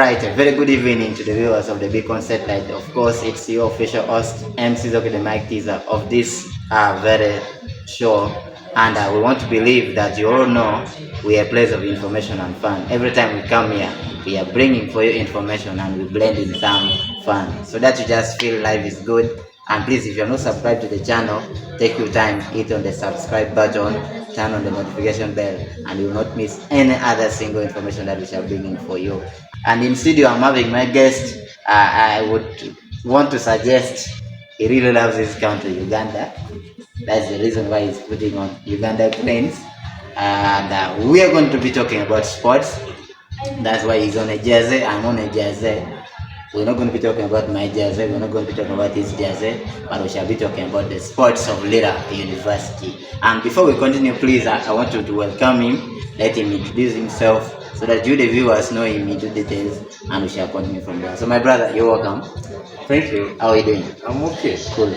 Alright, a very good evening to the viewers of the Beacon Satellite. Of course, it's your official host, Mr.Ojede the mic teaser of this very show. And we want to believe that you all know we are a place of information and fun. Every time we come here, we are bringing for you information and we blend in some fun. So that you just feel life is good. And please, if you're not subscribed to the channel, take your time, hit on the subscribe button, turn on the notification bell, and you will not miss any other single information that we shall bring in for you. And in studio, I'm having my guest. I would want to suggest he really loves his country, Uganda. That's the reason why he's putting on Uganda planes. And we are going to be talking about sports. That's why he's on a jersey. I'm on a jersey. We're not going to be talking about my jersey. We're not going to be talking about his jersey. But we shall be talking about the sports of Lira University. And before we continue, please, I want you to welcome him. Let him introduce himself, so that you, the viewers, know him into details, and we shall continue from there. So, my brother, you're welcome. Thank you. How are you doing? I'm okay. Cool.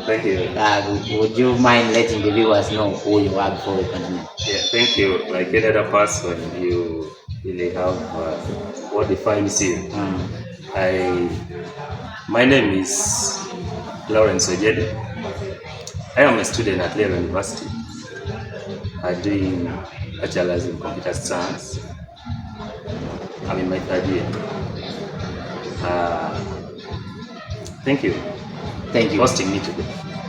Thank you. Would you mind letting the viewers know who you are before we continue? Yeah, thank you. Like any other person, you really have what defines you. My name is Lawrence Ojede. I am a student at Lira University. I'm doing bachelor's in computer science. I'm in my third year. Thank you. Thank you for hosting me today.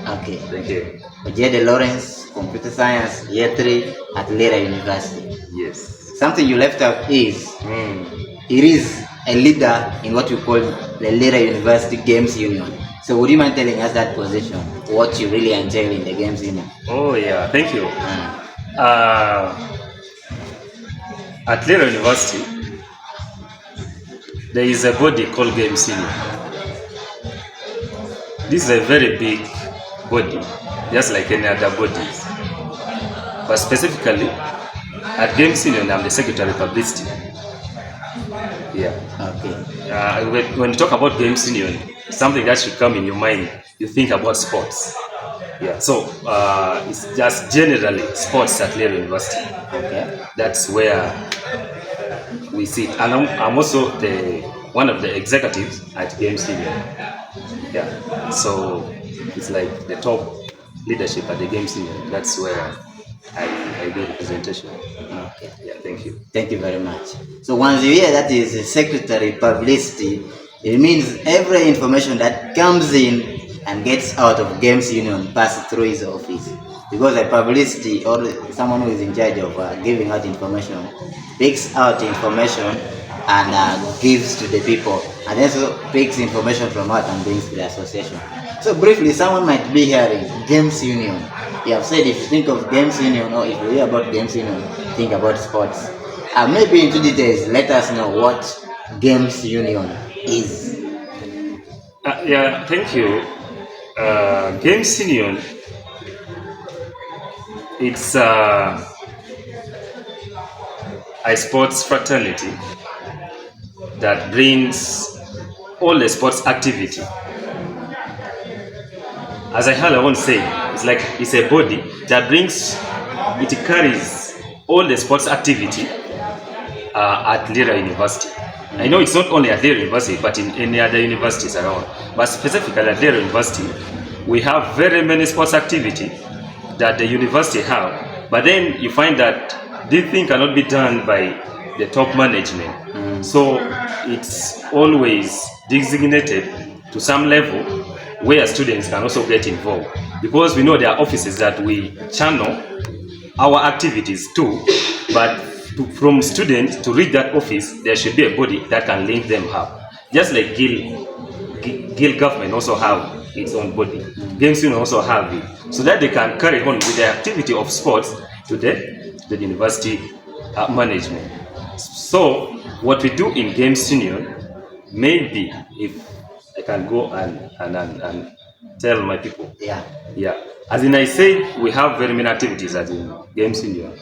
Okay. Thank you. Ojede Lawrence, computer science, year 3 at Lira University. Yes. Something you left out is it is a leader in what we call the Lira University Games Union. So would you mind telling us that position, what you really entail in the Games Union? Oh yeah, thank you. At Lira University, there is a body called Games Union. This is a very big body, just like any other bodies. But specifically, at Games Union, I'm the Secretary of Publicity. Yeah. Okay. When you talk about Games Union, something that should come in your mind, you think about sports. Yeah. So it's just generally sports at Lira University. Okay. That's where we sit, and I'm also one of the executives at Games Union. Yeah. So it's like the top leadership at the Games Union. That's where I do the presentation. Okay. Yeah. Thank you. Thank you very much. So once you hear that is Secretary Publicity, it means every information that comes in and gets out of Games Union passes through his office. Because a publicity or someone who is in charge of giving out information picks out information and gives to the people, and also picks information from out and brings to the association. So briefly, someone might be hearing Games Union. You have said if you think of Games Union or if you hear about Games Union, think about sports. Maybe into details, let us know what Games Union is. Yeah, thank you. Games Union, it's a sports fraternity that brings all the sports activity. As I won't say, it's a body that carries all the sports activity at Lira University. I know it's not only at Lira University, but in any other universities around. But specifically at Lira University, we have very many sports activity that the university have. But then you find that this thing cannot be done by the top management. So it's always designated to some level where students can also get involved. Because we know there are offices that we channel our activities to, but from students to reach that office, there should be a body that can link them up. Just like Guild government also have its own body. Games Union also have it. So that they can carry on with the activity of sports to the university management. So what we do in Games Union, maybe if I can go and tell my people. Yeah. As in I say, we have very many activities as in Games Union.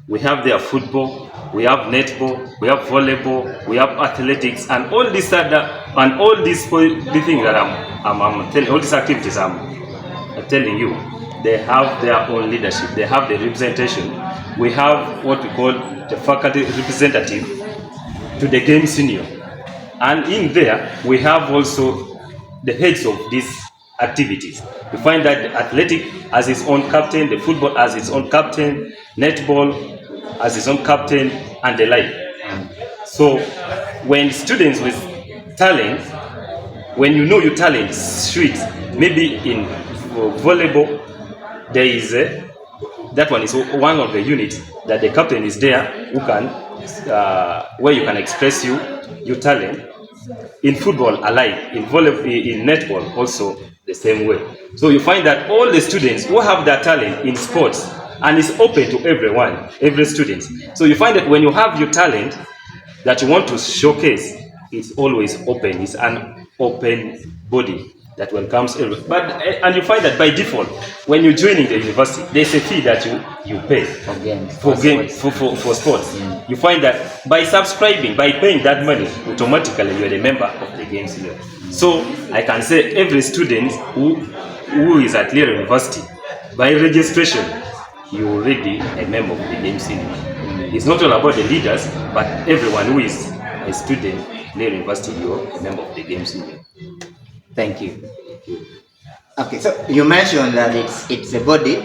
We have their football, we have netball, we have volleyball, we have athletics, and all these things that I'm telling, all these activities I'm telling you, they have their own leadership, they have the representation. We have what we call the faculty representative to the Games Union. And in there, we have also the heads of these activities. You find that the athletic has its own captain, the football has its own captain, netball has its own captain, and the like. So when students with talent, when you know your talent street, maybe in volleyball, there is that one is one of the units that the captain is there who can where you can express your talent. In football alike, in volleyball, in netball also the same way. So you find that all the students who have that talent in sports, and it's open to everyone, every student. So you find that when you have your talent that you want to showcase, it's always open. It's an open body that welcomes everyone. But and you find that by default, when you're joining the university, there's a fee that you pay for sports. You find that by subscribing, by paying that money, automatically you're a member of the games union. So I can say every student who is at Lira University, by registration, you're already a member of the games union. It's not all about the leaders, but everyone who is a student at Lira University, you're a member of the games union. Thank you. Okay, so you mentioned that it's a body.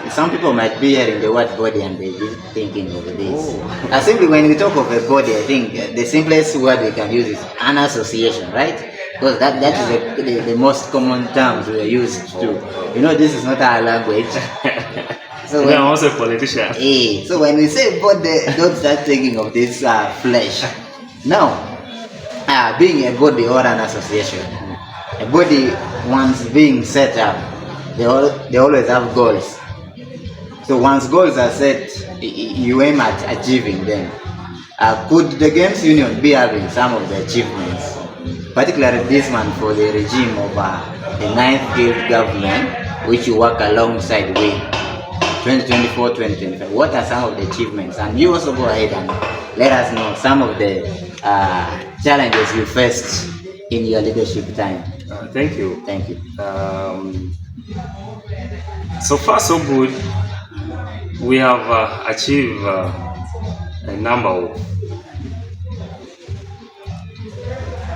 Some people might be hearing the word body and they be thinking of this. Simply when we talk of a body, I think the simplest word we can use is an association, right? Because that is the most common terms we are used to. You know, this is not our language. So we are also politicians. So when we say body, don't start thinking of this flesh. Now, being a body or an association, a body once being set up, they always have goals. So once goals are set, you aim at achieving them. Could the Games Union be having some of the achievements, particularly this one for the regime of the 9th Guild government, which you work alongside with 2024-2025? What are some of the achievements? And you also go ahead and let us know some of the challenges you faced in your leadership time. Thank you. Thank you. So far, so good. We have achieved a number of.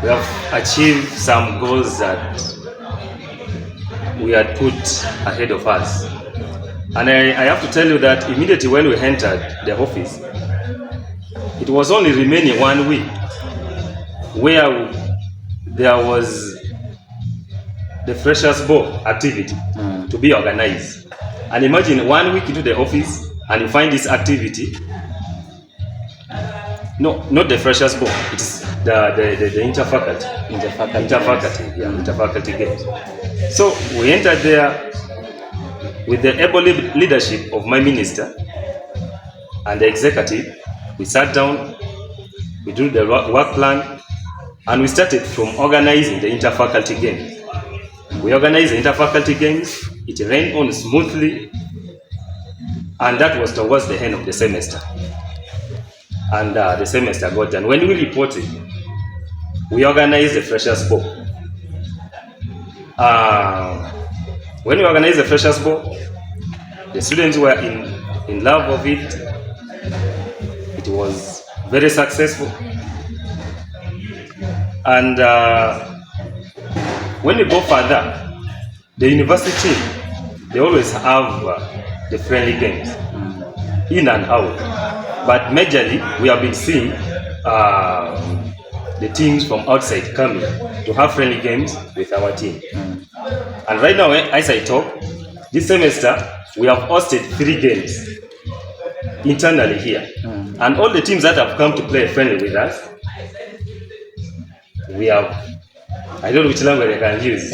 We have achieved some goals that we had put ahead of us. And I have to tell you that immediately when we entered the office, it was only remaining 1 week where there was the Freshers' Ball activity to be organized. And imagine 1 week into the office and you find this activity. No, not the Freshers' Ball. It is the interfaculty games. So we entered there with the able leadership of my minister and the executive. We sat down, we drew the work plan, and we started from organizing the interfaculty games. We organized the interfaculty games, it ran on smoothly, and that was towards the end of the semester. And the semester got done. When we reported, we organized the Freshers' Ball. When we organized the Freshers' Ball, the students were in love of it. It was very successful. And when you go further, the university team, they always have the friendly games, in and out. But majorly, we have been seeing the teams from outside coming to have friendly games with our team. And right now, as I talk, this semester, we have hosted 3 games internally here. And all the teams that have come to play friendly with us, we have, I don't know which language I can use.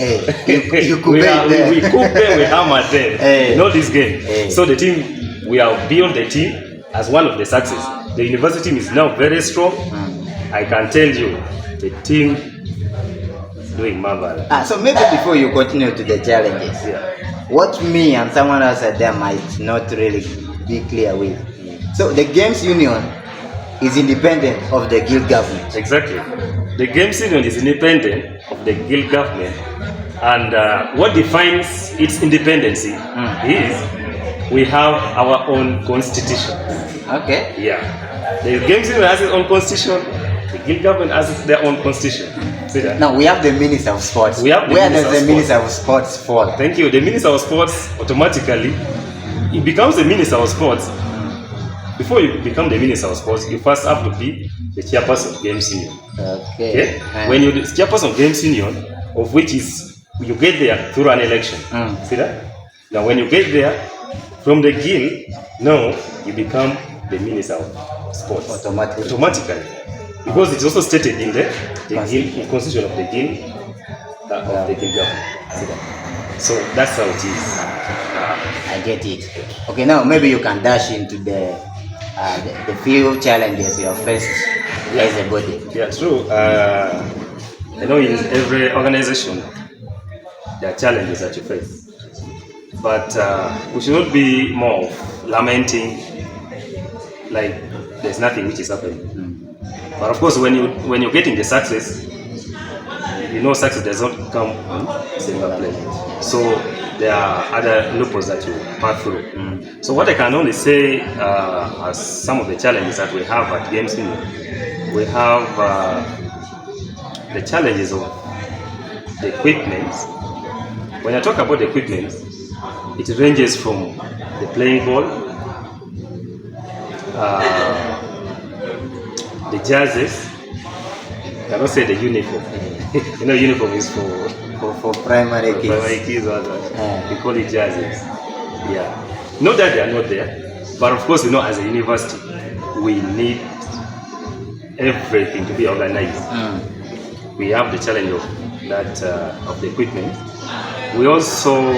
You could we cook them, we hammer them. In all this game. So the team, we have built the team as one of the success. The university team is now very strong. I can tell you, the team is doing marvelous. So maybe before you continue to the challenges, what me and someone else out there might not really be clear with. So the Games Union is independent of the guild government. Exactly. The Games Union is independent of the guild government, and what defines its independency is we have our own constitution. Okay. Yeah. The Games Union has its own constitution, The guild government has their own constitution. See that? Now we have the Minister of Sports. We have the Where Minister does of the Minister of Sports fall? Thank you. The Minister of Sports automatically, it becomes the Minister of Sports. Before you become the Minister of Sports, you first have to be the chairperson of Games Union. Okay. When you're the chairperson of Games Union, of which is you get there through an election. See that? Now when you get there from the guild, now you become the Minister of Sports. Automatically. Because it's also stated in the guild, constitution of the guild of the guild government. See that? So that's how it is. I get it. Okay, now maybe you can dash into the few challenges you have faced as a body. Yeah, true. I know in every organization there are challenges that you face, but we should not be more of lamenting like there's nothing which is happening. But of course, when you're getting the success, you know success does not come on silver plate. So there are other loopholes that you pass through. So what I can only say as some of the challenges that we have at Games Union, we have the challenges of the equipment. When I talk about the equipment, it ranges from the playing ball, the jerseys. I cannot say the uniform. You know, uniform is for primary kids. Primary kids or that. We call it jerseys. Yeah. Not that they are not there, but of course, you know, as a university, we need everything to be organized. We have the challenge of that of the equipment. We also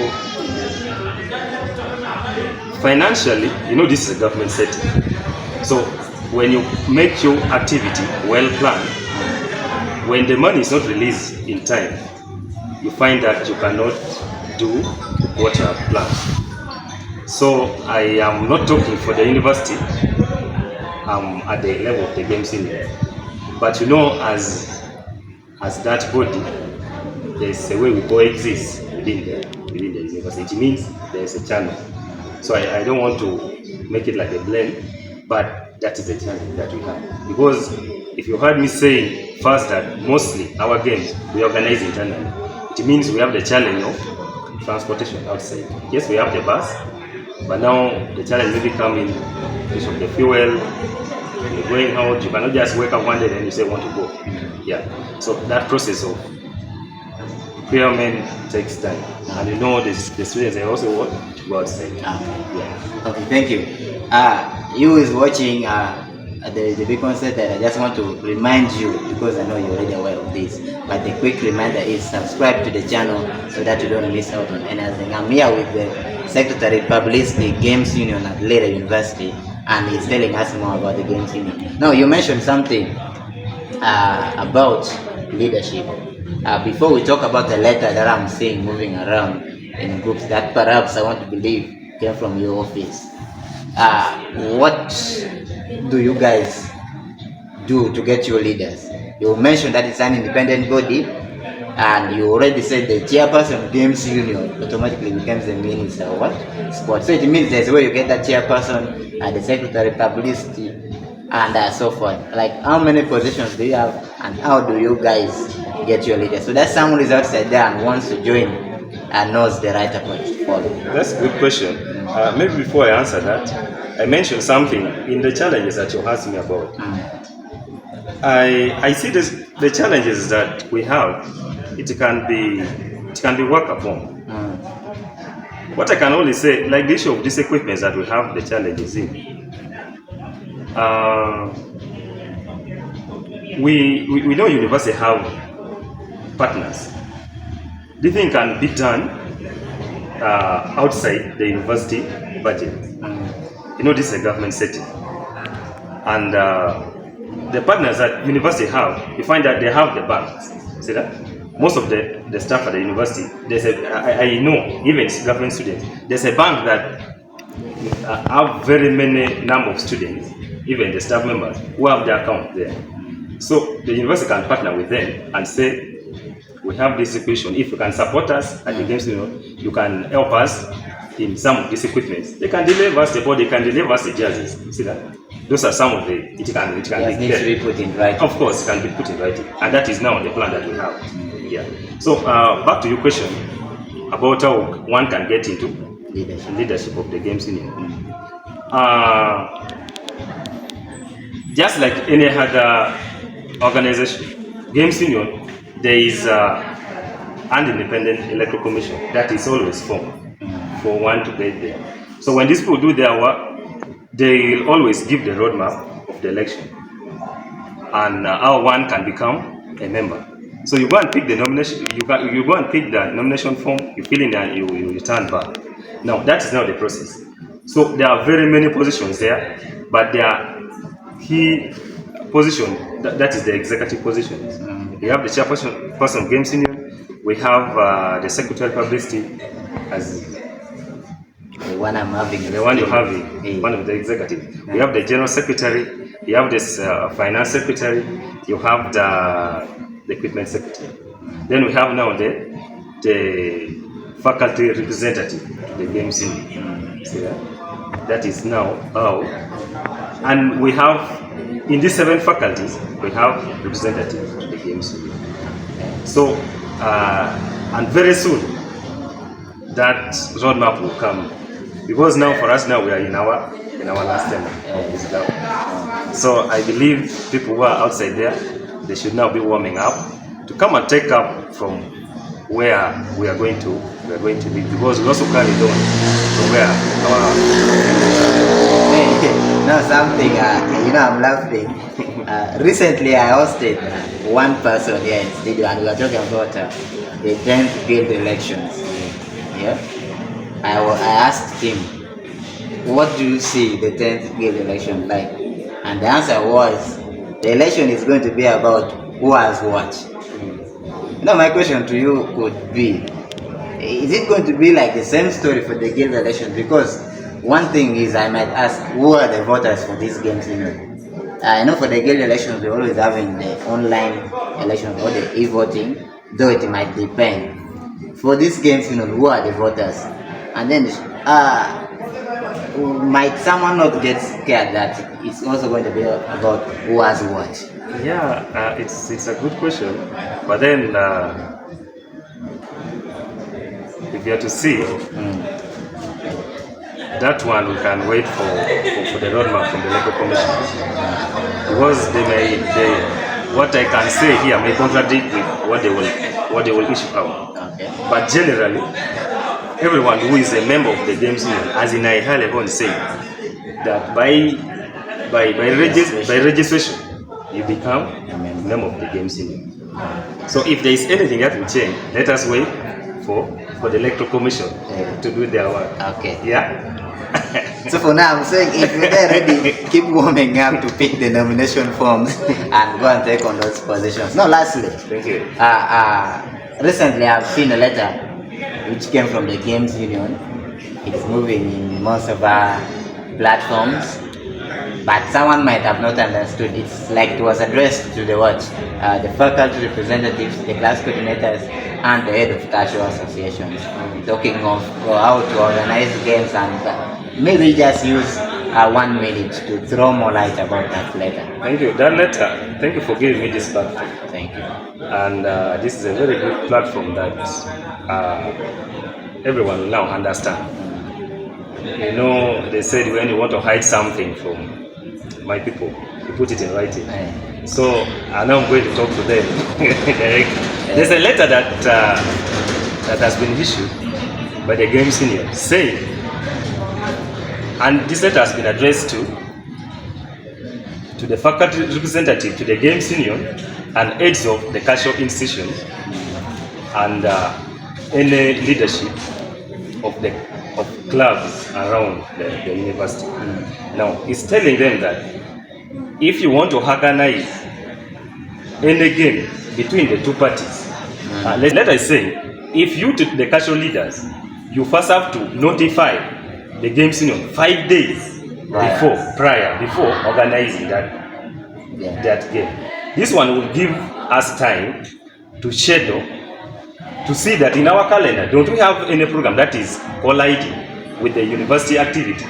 financially, you know, this is a government setting. So when you make your activity well planned, when the money is not released in time, you find that you cannot do what you have planned. So I am not talking for the university. I'm at the level of the Games Union. But you know, as that body, there's a way we coexist within the university. It means there's a channel. So I don't want to make it like a blame, but that is the challenge that we have. Because if you heard me saying first that mostly our games we organize internally, it means we have the challenge of transportation outside. Yes, we have the bus, but now the challenge will be coming because of the fuel. You're going out, you cannot just wake up one day and you say want to go. Yeah. So that process of procurement takes time. And you know the students they also want to go outside. Yeah. Okay, thank you. You is watching the big concert, I just want to remind you, because I know you're already aware of this, but the quick reminder is subscribe to the channel so that you don't miss out on anything. I'm here with the Secretary Publicity Games Union at Lira University, and he's telling us more about the Games Union. Now, you mentioned something about leadership. Before we talk about the letter that I'm seeing moving around in groups that perhaps I want to believe came from your office, what do you guys do to get your leaders? You mentioned that it's an independent body, and you already said the chairperson of Games Union automatically becomes the minister of what? Sports. So it means there's a way you get that chairperson, the secretary of publicity, and so forth. Like, how many positions do you have, and how do you guys get your leaders? So that's someone who's outside there and wants to join and knows the right approach to follow. That's a good question. Maybe before I answer that, I mentioned something in the challenges that you asked me about. I see the challenges that we have. It can be worked upon. What I can only say, like the issue of this equipment that we have the challenges in. We know university have partners. This thing can be done outside the university budget. You know, this is a government setting, and the partners that university have, you find that they have the banks. See that? Most of the staff at the university, I know, even government students, there's a bank that have very many number of students, even the staff members, who have their account there. So the university can partner with them and say, we have this equation. If you can support us at the Games Union, you can help us in some of these equipment. They can deliver us the ball, they can deliver us the jerseys. See that? Those are some of the it can Yes, be needs to be put in writing. Of course, it can be put in writing, and that is now the plan that we have. Yeah. So back to your question about how one can get into leadership of the games union. Just like any other organization, games union, there is an independent electoral commission that is always formed for one to get there. So when these people do their work, they will always give the roadmap of the election and how one can become a member. So you go and pick the nomination. You go and pick the nomination form. You fill in and you return back. Now that is now the process. So there are very many positions there, but there are key position that is the executive positions. We have the chairperson of games union. We have the secretary of publicity as the one I'm having. The one you're having, one of the executive. We have the general secretary. You have this finance secretary. You have the equipment secretary. Then we have now the faculty representative to the games union. So that is now how. And we have in these 7 faculties we have representatives of the games union. So and very soon that roadmap will come. Because now for us now we are in our last term of this government. So I believe people who are outside there, they should now be warming up to come and take up from where we are going to be, because we also carry on from where our no, something I'm laughing. Recently I hosted one person here in studio and we were talking about the 10th guild elections. Yeah. I asked him, what do you see the 10th guild election like? And the answer was, the election is going to be about who has what. Now my question to you could be, is it going to be like the same story for the guild election? Because one thing is, I might ask, who are the voters for these games union? I know for the guild elections, we're always having the online elections or the e-voting, though it might depend. For these games union, who are the voters? And then might someone not get scared that it's also going to be about who has what? Yeah, it's a good question, but then if you are to see that one, we can wait for the roadmap from the Electoral Commission, because what I can say here may contradict with what they will issue out. Okay. But generally, everyone who is a member of the games union, as in I heard everyone say, that by registration you become a member of the games union. So if there is anything that will change, let us wait for the Electoral Commission to do their work. Okay. Yeah. So for now, I'm saying if you're ready, keep warming up to pick the nomination forms and go and take on those positions. No, lastly, Thank you. Recently I've seen a letter which came from the Games Union. It's moving in most of our platforms, but someone might have not understood. It's like it was addressed to the what? The faculty representatives, the class coordinators, and the head of casual associations, talking of how to organize games, and maybe just use 1 minute to throw more light about that letter. Thank you. That letter, thank you for giving me this platform. Thank you. And this is a very good platform that everyone will now understand. You know, they said when you want to hide something from my people, you put it in writing. So now I'm going to talk to them directly. There's a letter that has been issued by the Games Union saying, and this letter has been addressed to the faculty representative, to the Games Union, and heads of the cultural institutions, and any leadership of clubs around the university. Now, it's telling them that if you want to organize any game between the two parties, let us say, if you, to the cultural leaders, you first have to notify the Games Union 5 days before organizing that game. This one will give us time to schedule, to see that in our calendar, don't we have any program that is colliding with the university activity?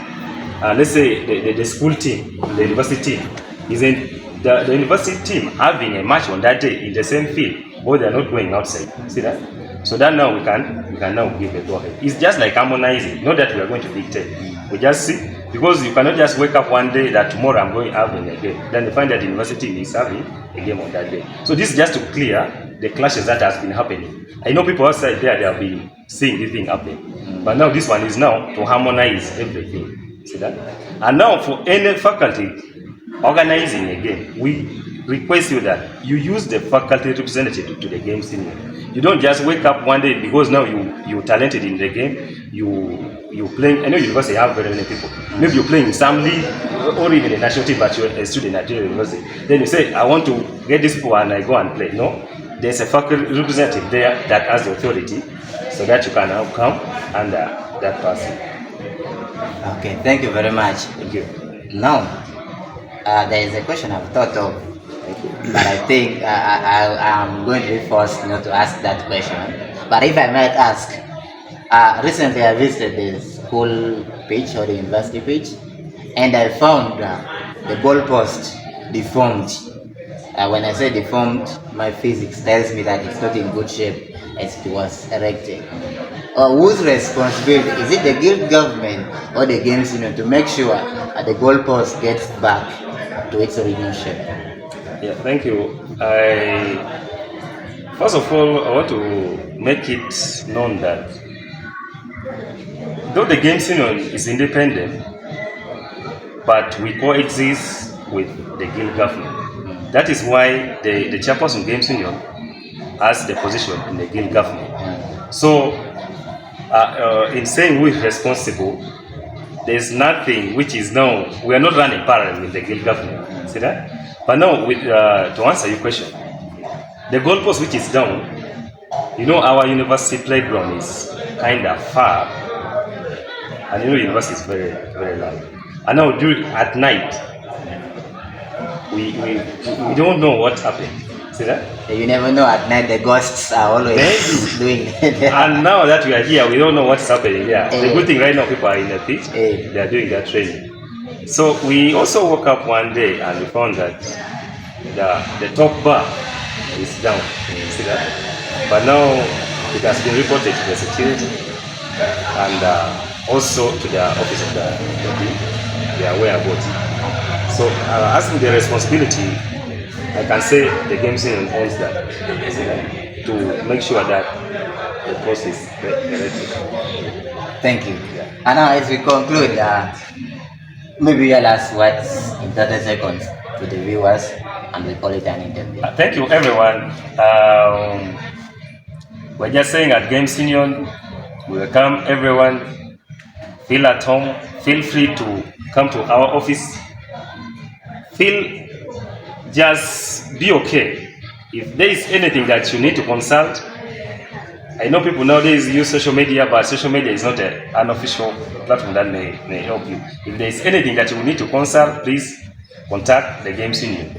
let's say the school team, the university team, isn't the university team having a match on that day in the same field, or they're not going outside. See that? So that now we can now give a go ahead. It's just like harmonizing, not that we are going to dictate. We just see, because you cannot just wake up one day that tomorrow I'm going having a game. Then you find that the university is having a game on that day. So this is just to clear the clashes that has been happening. I know people outside there, they have been seeing this thing happen. But now this one is now to harmonize everything. See that? And now for any faculty organizing a game, we request you that you use the faculty representative to the game senior. You don't just wake up one day because now you're talented in the game, you playing. I know university have very many people. Maybe you're playing in some league or even a national team, but you're a student at Lira University. Then you say, I want to get this people and I go and play. No, there's a faculty representative there that has the authority, so that you can now come under that person. Okay, thank you very much. Thank you. Now, there is a question I've thought of, but I think I'm going to be forced to ask that question. But if I might ask, recently I visited the school pitch or the university pitch, and I found the goalpost deformed. When I say deformed, my physics tells me that it's not in good shape as it was erected. Whose responsibility is it, the guild government or the games union, to make sure the goalpost gets back to its original shape? Yeah, thank you. First of all, I want to make it known that though the games union is independent, but we coexist with the guild government. That is why the chairperson games union has the position in the guild government. So, in saying we're responsible, there's nothing which is now, we are not running parallel with the guild government. See that? But now, to answer your question, the goalpost which is down, our university playground is kind of far, and university is very, very loud. And now, at night, we don't know what happened. See that? You never know, at night the ghosts are always doing it. And now that we are here, we don't know what's happening here. The good thing right now, people are in the pitch, they are doing their training. So we also woke up one day and we found that the top bar is down. See that? But now it has been reported to the security and also to the office of the team. They are aware about it. So as for the responsibility, I can say the games union owns that, to make sure that the post is erected. Thank you. And now as we conclude, maybe you'll ask what's in 30 seconds to the viewers and we call it an interview. Thank you everyone. We're just saying at Games Union, we welcome everyone. Feel at home. Feel free to come to our office. Just be okay. If there is anything that you need to consult, I know people nowadays use social media, but social media is not an official platform that may help you. If there is anything that you need to consult, please contact the Games Union.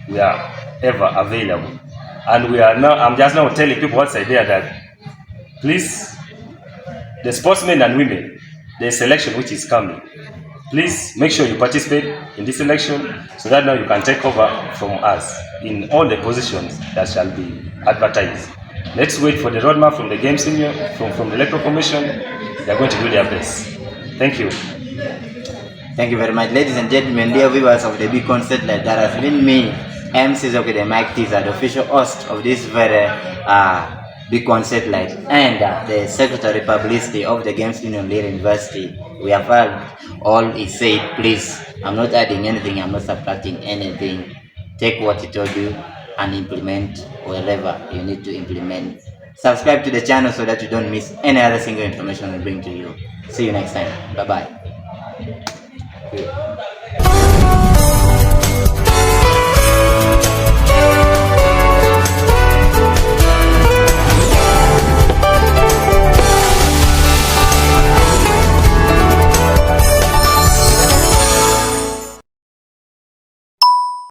We are ever available. And we are now, I'm just now telling people outside there that please, the sportsmen and women, the selection which is coming, please make sure you participate in this election so that now you can take over from us in all the positions that shall be advertised. Let's wait for the roadmap from the Games Union, from the Electoral Commission. They're going to do their best. Thank you. Thank you very much. Ladies and gentlemen, dear viewers of the big concert, that has been me, Mr.Ojede Lawrence, the official host of this very big concert light, and the Secretary Publicity of the Games Union Lira University. We have heard all he said. Please, I'm not adding anything, I'm not subtracting anything. Take what he told you and implement wherever you need to implement. Subscribe to the channel so that you don't miss any other single information we bring to you. See you next time. Bye-bye.